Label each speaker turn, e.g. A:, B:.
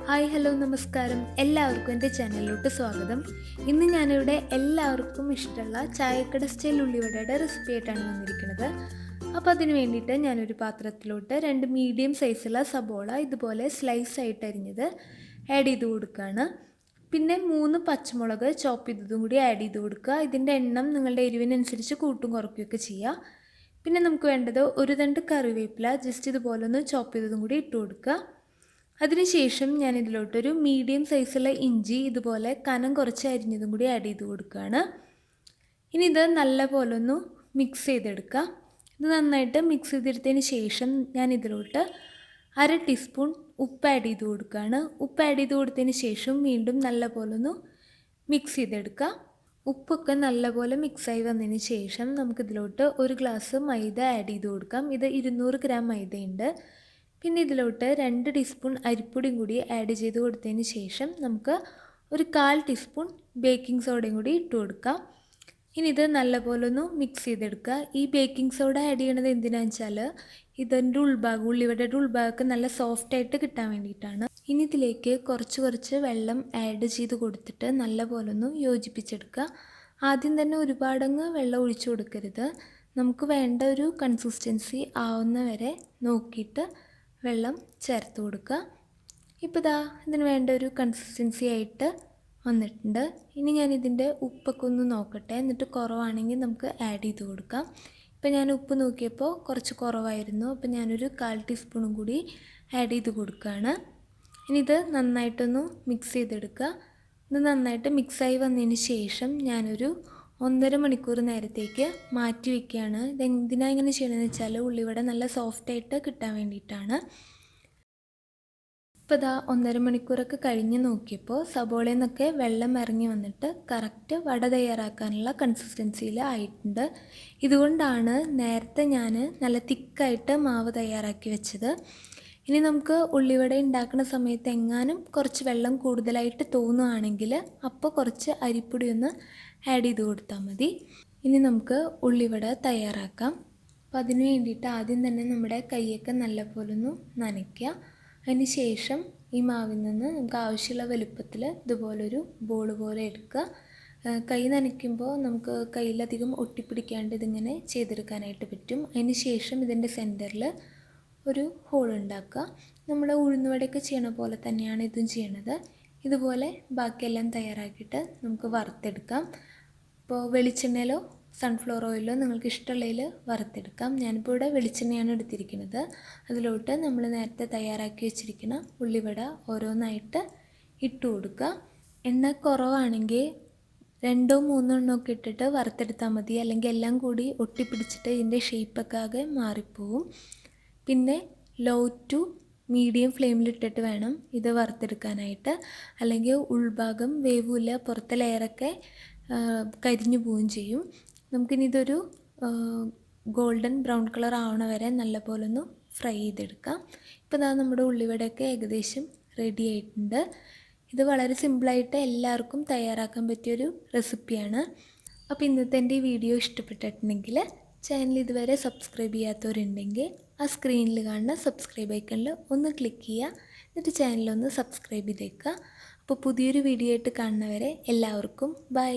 A: Hi hello നമസ്കാരം, എല്ലാവർക്കും എൻ്റെ ചാനലിലോട്ട് സ്വാഗതം. ഇന്ന് ഞാനിവിടെ എല്ലാവർക്കും ഇഷ്ടമുള്ള ചായക്കട സ്റ്റൈൽ ഉള്ളിവടയുടെ റെസിപ്പി ആയിട്ടാണ് വന്നിരിക്കുന്നത്. അപ്പോൾ അതിന് വേണ്ടിയിട്ട് ഞാനൊരു പാത്രത്തിലോട്ട് 2 മീഡിയം സൈസുള്ള സബോള ഇതുപോലെ സ്ലൈസ് ആയിട്ട് അരിഞ്ഞത് ആഡ് ചെയ്ത് കൊടുക്കുകയാണ്. പിന്നെ 3 പച്ചമുളക് ചോപ്പ് ചെയ്തതും കൂടി ആഡ് ചെയ്ത് കൊടുക്കുക. ഇതിൻ്റെ എണ്ണം നിങ്ങളുടെ എരിവിനനുസരിച്ച് കൂട്ടും കുറയ്ക്കുകയൊക്കെ ചെയ്യുക. പിന്നെ നമുക്ക് വേണ്ടത് ഒരു തണ്ട് കറിവേപ്പില ജസ്റ്റ് ഇതുപോലെ ഒന്ന് ചോപ്പ് ചെയ്തതും കൂടി ഇട്ട് കൊടുക്കുക. അതിനുശേഷം ഞാൻ ഇതിലോട്ടൊരു മീഡിയം സൈസുള്ള ഇഞ്ചി ഇതുപോലെ കനം കുറച്ച് അരിഞ്ഞതും കൂടി ആഡ് ചെയ്ത് കൊടുക്കുകയാണ്. ഇനി ഇത് നല്ലപോലെ ഒന്ന് മിക്സ് ചെയ്തെടുക്കുക. ഇത് നന്നായിട്ട് മിക്സ് ചെയ്തെടുത്തതിന് ശേഷം ഞാൻ ഇതിലോട്ട് 1/2 ടീസ്പൂൺ ഉപ്പ് ആഡ് ചെയ്ത് കൊടുക്കുകയാണ്. ഉപ്പ് ആഡ് ചെയ്ത് കൊടുത്തതിന് ശേഷം വീണ്ടും നല്ലപോലെ ഒന്ന് മിക്സ് ചെയ്തെടുക്കുക. ഉപ്പൊക്കെ നല്ലപോലെ മിക്സായി വന്നതിന് ശേഷം നമുക്കിതിലോട്ട് 1 ഗ്ലാസ് മൈദ ആഡ് ചെയ്ത് കൊടുക്കാം. ഇത് 200 ഗ്രാം മൈദയുണ്ട്. പിന്നെ ഇതിലോട്ട് 2 ടീസ്പൂൺ അരിപ്പൊടിയും കൂടി ആഡ് ചെയ്ത് കൊടുത്തതിന് ശേഷം നമുക്ക് ഒരു 1/4 ടീസ്പൂൺ ബേക്കിംഗ് സോഡയും കൂടി ഇട്ട് കൊടുക്കാം. ഇനി ഇത് നല്ലപോലെ ഒന്ന് മിക്സ് ചെയ്തെടുക്കുക. ഈ ബേക്കിംഗ് സോഡ ആഡ് ചെയ്യണത് എന്തിനാണെന്ന് വെച്ചാൽ ഇതിൻ്റെ ഉൾഭാഗം ഉള്ളിവടയുടെ ഉൾഭാഗമൊക്കെ നല്ല സോഫ്റ്റായിട്ട് കിട്ടാൻ വേണ്ടിയിട്ടാണ്. ഇനി ഇതിലേക്ക് കുറച്ച് വെള്ളം ആഡ് ചെയ്ത് കൊടുത്തിട്ട് നല്ലപോലെ ഒന്ന് യോജിപ്പിച്ചെടുക്കുക. ആദ്യം തന്നെ ഒരുപാടങ്ങ് വെള്ളം ഒഴിച്ചു കൊടുക്കരുത്. നമുക്ക് വേണ്ട ഒരു കൺസിസ്റ്റൻസി ആവുന്ന വരെ നോക്കിയിട്ട് വെള്ളം ചേർത്ത് കൊടുക്കുക. ഇപ്പോൾ ഇതിന് വേണ്ട ഒരു കൺസിസ്റ്റൻസി ആയിട്ട് വന്നിട്ടുണ്ട്. ഇനി ഞാനിതിൻ്റെ ഉപ്പൊക്കെ ഒന്ന് നോക്കട്ടെ, എന്നിട്ട് കുറവാണെങ്കിൽ നമുക്ക് ആഡ് ചെയ്ത് കൊടുക്കാം. ഇപ്പോൾ ഞാൻ ഉപ്പ് നോക്കിയപ്പോൾ കുറച്ച് കുറവായിരുന്നു, അപ്പോൾ ഞാനൊരു 1/4 ടീസ്പൂണും കൂടി ആഡ് ചെയ്ത് കൊടുക്കുകയാണ്. ഇനി ഇത് നന്നായിട്ടൊന്ന് മിക്സ് ചെയ്തെടുക്കുക. ഇത് നന്നായിട്ട് മിക്സായി വന്നതിന് ശേഷം ഞാനൊരു 1.5 മണിക്കൂർ നേരത്തേക്ക് മാറ്റി വയ്ക്കുകയാണ്. ഇതെന്തിനാണ് ഇങ്ങനെ ചെയ്യണമെന്ന് വെച്ചാൽ ഉള്ളിവട നല്ല സോഫ്റ്റായിട്ട് കിട്ടാൻ വേണ്ടിയിട്ടാണ്. ഇപ്പോൾ 1.5 മണിക്കൂറൊക്കെ കഴിഞ്ഞ് നോക്കിയപ്പോൾ സബോളയിൽ നിന്നൊക്കെ വെള്ളം ഇറങ്ങി വന്നിട്ട് കറക്റ്റ് വട തയ്യാറാക്കാനുള്ള കൺസിസ്റ്റൻസിയിൽ ആയിട്ടുണ്ട്. ഇതുകൊണ്ടാണ് നേരത്തെ ഞാൻ നല്ല തിക്കായിട്ട് മാവ് തയ്യാറാക്കി വെച്ചത്. ഇനി നമുക്ക് ഉള്ളിവട ഉണ്ടാക്കുന്ന സമയത്ത് എങ്ങാനും കുറച്ച് വെള്ളം കൂടുതലായിട്ട് തോന്നുകയാണെങ്കിൽ അപ്പോൾ കുറച്ച് അരിപ്പൊടി ഒന്ന് ആഡ് ചെയ്ത് കൊടുത്താൽ മതി. ഇനി നമുക്ക് ഉള്ളിവട തയ്യാറാക്കാം. അപ്പോൾ അതിന് വേണ്ടിയിട്ട് ആദ്യം തന്നെ നമ്മുടെ കൈയൊക്കെ നല്ലപോലെ ഒന്ന് നനയ്ക്കുക. അതിന് ശേഷം ഈ മാവിൽ നിന്ന് നമുക്ക് ആവശ്യമുള്ള വലുപ്പത്തിൽ ഇതുപോലൊരു ബോൾ പോലെ എടുക്കുക. കൈ നനയ്ക്കുമ്പോൾ നമുക്ക് കയ്യിലധികം ഒട്ടിപ്പിടിക്കാണ്ട് ഇതിങ്ങനെ ചെയ്തെടുക്കാനായിട്ട് പറ്റും. അതിന് ശേഷം ഇതിൻ്റെ സെൻറ്ററിൽ ഒരു ഹോൾ ഉണ്ടാക്കുക. നമ്മൾ ഉഴുന്നുവടയൊക്കെ ചെയ്യണ പോലെ തന്നെയാണ് ഇതും ചെയ്യണത്. ഇതുപോലെ ബാക്കിയെല്ലാം തയ്യാറാക്കിയിട്ട് നമുക്ക് വറുത്തെടുക്കാം. ഇപ്പോൾ വെളിച്ചെണ്ണയിലോ സൺഫ്ലവർ ഓയിലോ നിങ്ങൾക്ക് ഇഷ്ടമുള്ളതിൽ വറുത്തെടുക്കാം. ഞാനിപ്പോൾ ഇവിടെ വെളിച്ചെണ്ണയാണ് എടുത്തിരിക്കുന്നത്. അതിലോട്ട് നമ്മൾ നേരത്തെ തയ്യാറാക്കി വെച്ചിരിക്കുന്ന ഉള്ളിവട ഓരോന്നായിട്ട് ഇട്ട് കൊടുക്കുക. എണ്ണ കുറവാണെങ്കിൽ 2-3 എണ്ണമൊക്കെ ഇട്ടിട്ട് വറുത്തെടുത്താൽ മതി. അല്ലെങ്കിൽ എല്ലാം കൂടി ഒട്ടിപ്പിടിച്ചിട്ട് ഇതിൻ്റെ ഷേപ്പൊക്കെ ആകെ മാറിപ്പോവും. പിന്നെ ലോ ടു മീഡിയം ഫ്ലെയിമിലിട്ടിട്ട് വേണം ഇത് വറുത്തെടുക്കാനായിട്ട്. അല്ലെങ്കിൽ ഉൾഭാഗം വേവില്ല, പുറത്തെ ലെയറൊക്കെ കരിഞ്ഞു പോവുകയും ചെയ്യും. നമുക്കിനി ഇതൊരു ഗോൾഡൻ ബ്രൗൺ കളർ ആവണ വരെ നല്ലപോലെ ഒന്ന് ഫ്രൈ ചെയ്തെടുക്കാം. ഇപ്പോൾ നമ്മുടെ ഉള്ളിവടയൊക്കെ ഏകദേശം റെഡി ആയിട്ടുണ്ട്. ഇത് വളരെ സിമ്പിളായിട്ട് എല്ലാവർക്കും തയ്യാറാക്കാൻ പറ്റിയൊരു റെസിപ്പിയാണ്. അപ്പോൾ ഇന്നത്തെ എൻ്റെ ഈ വീഡിയോ ഇഷ്ടപ്പെട്ടിട്ടുണ്ടെങ്കിൽ ചാനൽ ഇതുവരെ സബ്സ്ക്രൈബ് ചെയ്യാത്തവരുണ്ടെങ്കിൽ ആ സ്ക്രീനിൽ കാണുന്ന സബ്സ്ക്രൈബ് ഐക്കണിൽ ഒന്ന് ക്ലിക്ക് ചെയ്യുക. എന്നിട്ട് ചാനലൊന്ന് സബ്സ്ക്രൈബ് ചെയ്തേക്കുക. അപ്പോൾ പുതിയൊരു വീഡിയോ ആയിട്ട് കാണുന്നവരെ എല്ലാവർക്കും ബൈ.